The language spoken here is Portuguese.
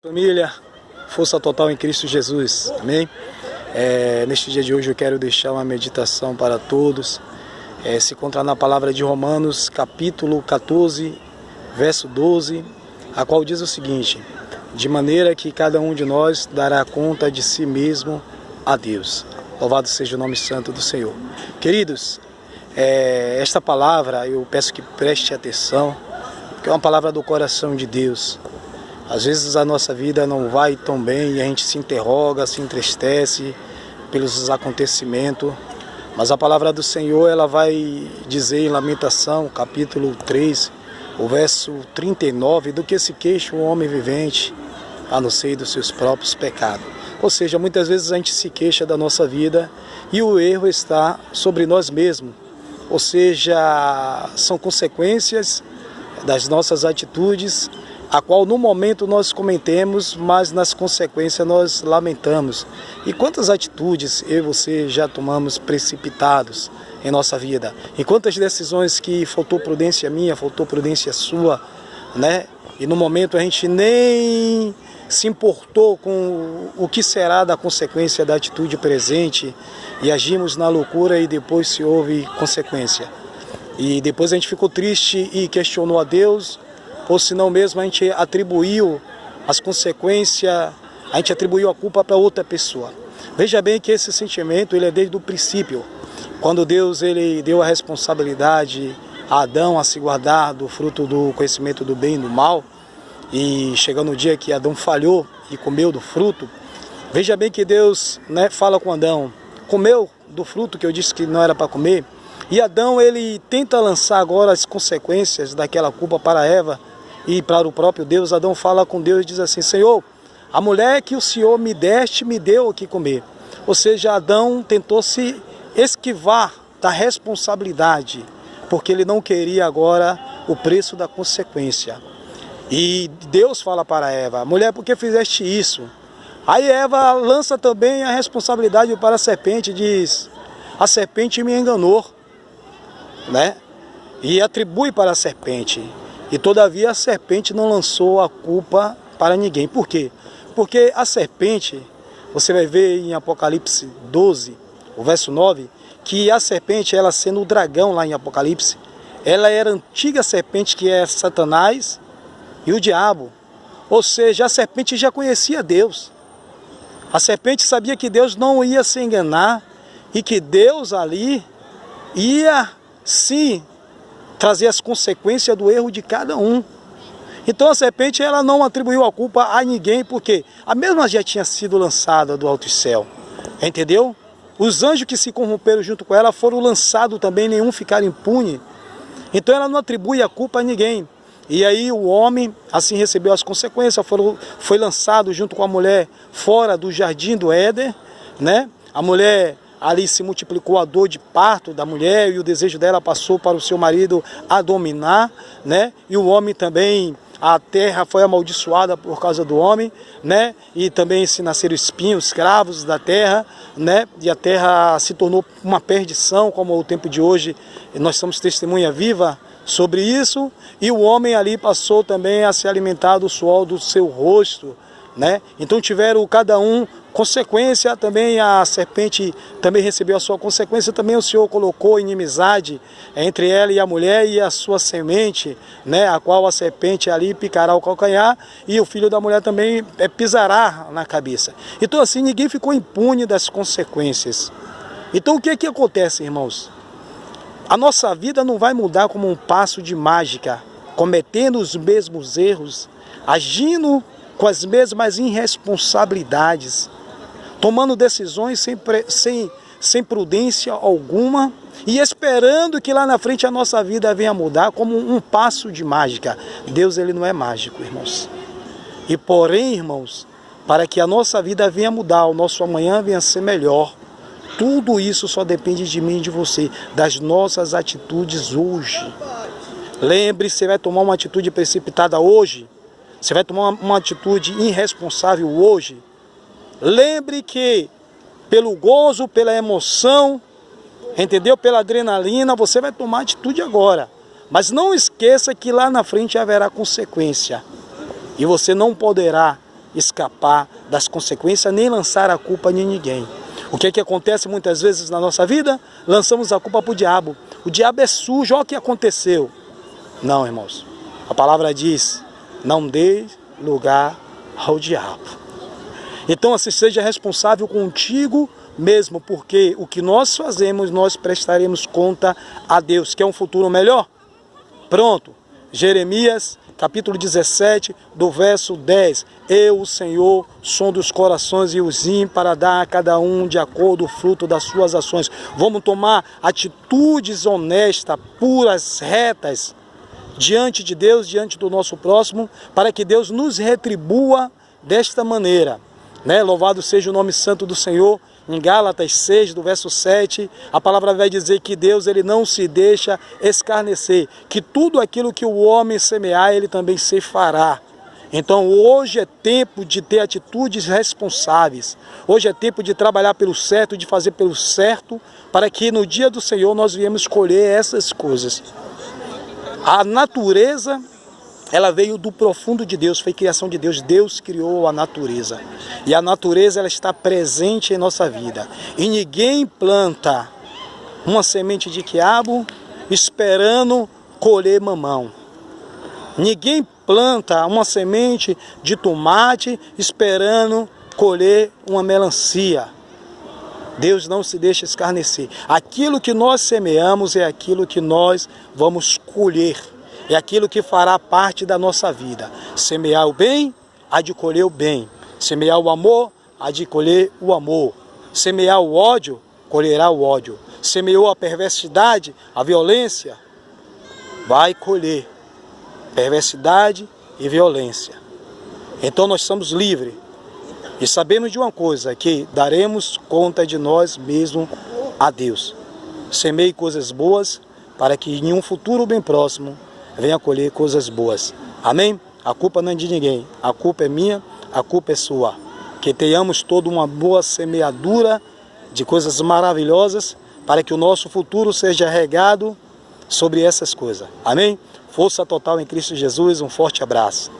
Família, força total em Cristo Jesus, amém? Neste dia de hoje eu quero deixar uma meditação para todos, se encontrar na palavra de Romanos, capítulo 14, verso 12, a qual diz o seguinte: de maneira que cada um de nós dará conta de si mesmo a Deus. Louvado seja o nome santo do Senhor. Queridos, esta palavra eu peço que preste atenção, porque é uma palavra do coração de Deus. Às vezes a nossa vida não vai tão bem e a gente se interroga, se entristece pelos acontecimentos. Mas a palavra do Senhor, ela vai dizer em Lamentação, capítulo 3, o verso 39, do que se queixa o homem vivente, a não ser dos seus próprios pecados. Ou seja, muitas vezes a gente se queixa da nossa vida e o erro está sobre nós mesmos. Ou seja, são consequências das nossas atitudes, a qual no momento nós cometemos, mas nas consequências nós lamentamos. E quantas atitudes eu e você já tomamos precipitados em nossa vida? E quantas decisões que faltou prudência minha, faltou prudência sua, né? E no momento a gente nem se importou com o que será da consequência da atitude presente e agimos na loucura e depois se houve consequência. E depois a gente ficou triste e questionou a Deus, ou se não mesmo a gente atribuiu as consequências, a gente atribuiu a culpa para outra pessoa. Veja bem que esse sentimento ele é desde o princípio, quando Deus ele deu a responsabilidade a Adão a se guardar do fruto do conhecimento do bem e do mal, e chegando o dia que Adão falhou e comeu do fruto, veja bem que Deus, fala com Adão, comeu do fruto que eu disse que não era para comer, e Adão ele tenta lançar agora as consequências daquela culpa para Eva, e para o próprio Deus. Adão fala com Deus e diz assim: Senhor, a mulher que o Senhor me deste, me deu o que comer. Ou seja, Adão tentou se esquivar da responsabilidade, porque ele não queria agora o preço da consequência. E Deus fala para Eva: mulher, por que fizeste isso? Aí Eva lança também a responsabilidade para a serpente, diz: a serpente me enganou, e atribui para a serpente. E todavia a serpente não lançou a culpa para ninguém. Por quê? Porque a serpente, você vai ver em Apocalipse 12, o verso 9, que a serpente, ela sendo o dragão lá em Apocalipse, ela era a antiga serpente que é Satanás e o diabo. Ou seja, a serpente já conhecia Deus. A serpente sabia que Deus não ia se enganar e que Deus ali ia sim trazer as consequências do erro de cada um. Então a serpente ela não atribuiu a culpa a ninguém, porque a mesma já tinha sido lançada do alto céu, entendeu? Os anjos que se corromperam junto com ela foram lançados também, nenhum ficaram impune. Então ela não atribui a culpa a ninguém. E aí o homem assim recebeu as consequências, foi lançado junto com a mulher fora do jardim do Éden, A mulher ali se multiplicou a dor de parto da mulher e o desejo dela passou para o seu marido a dominar, E o homem também, a terra foi amaldiçoada por causa do homem, E também se nasceram espinhos, escravos da terra, E a terra se tornou uma perdição, como o tempo de hoje, nós somos testemunha viva sobre isso, e o homem ali passou também a se alimentar do suor do seu rosto, Então tiveram cada um consequência, também a serpente também recebeu a sua consequência, também o Senhor colocou inimizade entre ela e a mulher e a sua semente, a qual a serpente ali picará o calcanhar e o filho da mulher também pisará na cabeça. Então assim, ninguém ficou impune das consequências. Então o que acontece, irmãos? A nossa vida não vai mudar como um passo de mágica, cometendo os mesmos erros, agindo com as mesmas irresponsabilidades, tomando decisões sem prudência alguma e esperando que lá na frente a nossa vida venha mudar como um passo de mágica. Deus ele não é mágico, irmãos. E porém, irmãos, para que a nossa vida venha mudar, o nosso amanhã venha ser melhor, tudo isso só depende de mim e de você, das nossas atitudes hoje. Lembre-se, você vai tomar uma atitude precipitada hoje, você vai tomar uma atitude irresponsável hoje. Lembre que pelo gozo, pela emoção, entendeu? Pela adrenalina, você vai tomar atitude agora. Mas não esqueça que lá na frente haverá consequência. E você não poderá escapar das consequências, nem lançar a culpa em ninguém. O que é que acontece muitas vezes na nossa vida? Lançamos a culpa para o diabo. O diabo é sujo, olha o que aconteceu. Não, irmãos. A palavra diz, não dê lugar ao diabo. Então, assim, seja responsável contigo mesmo, porque o que nós fazemos, nós prestaremos conta a Deus. Quer um futuro melhor? Pronto. Jeremias, capítulo 17, do verso 10. Eu, o Senhor, sondo os corações e os rim para dar a cada um de acordo o fruto das suas ações. Vamos tomar atitudes honestas, puras, retas, diante de Deus, diante do nosso próximo, para que Deus nos retribua desta maneira. Louvado seja o nome santo do Senhor. Em Gálatas 6, do verso 7, a palavra vai dizer que Deus ele não se deixa escarnecer, que tudo aquilo que o homem semear, ele também se fará. Então hoje é tempo de ter atitudes responsáveis. Hoje é tempo de trabalhar pelo certo, de fazer pelo certo, para que no dia do Senhor nós viemos colher essas coisas. A natureza, ela veio do profundo de Deus, foi criação de Deus. Deus criou a natureza. E a natureza ela está presente em nossa vida. E ninguém planta uma semente de quiabo esperando colher mamão. Ninguém planta uma semente de tomate esperando colher uma melancia. Deus não se deixa escarnecer. Aquilo que nós semeamos é aquilo que nós vamos colher. É aquilo que fará parte da nossa vida. Semear o bem, há de colher o bem. Semear o amor, há de colher o amor. Semear o ódio, colherá o ódio. Semeou a perversidade, a violência, vai colher perversidade e violência. Então nós somos livres. E sabemos de uma coisa, que daremos conta de nós mesmos a Deus. Semeie coisas boas, para que em um futuro bem próximo venha colher coisas boas. Amém? A culpa não é de ninguém. A culpa é minha, a culpa é sua. Que tenhamos toda uma boa semeadura de coisas maravilhosas, para que o nosso futuro seja regado sobre essas coisas. Amém? Força total em Cristo Jesus. Um forte abraço.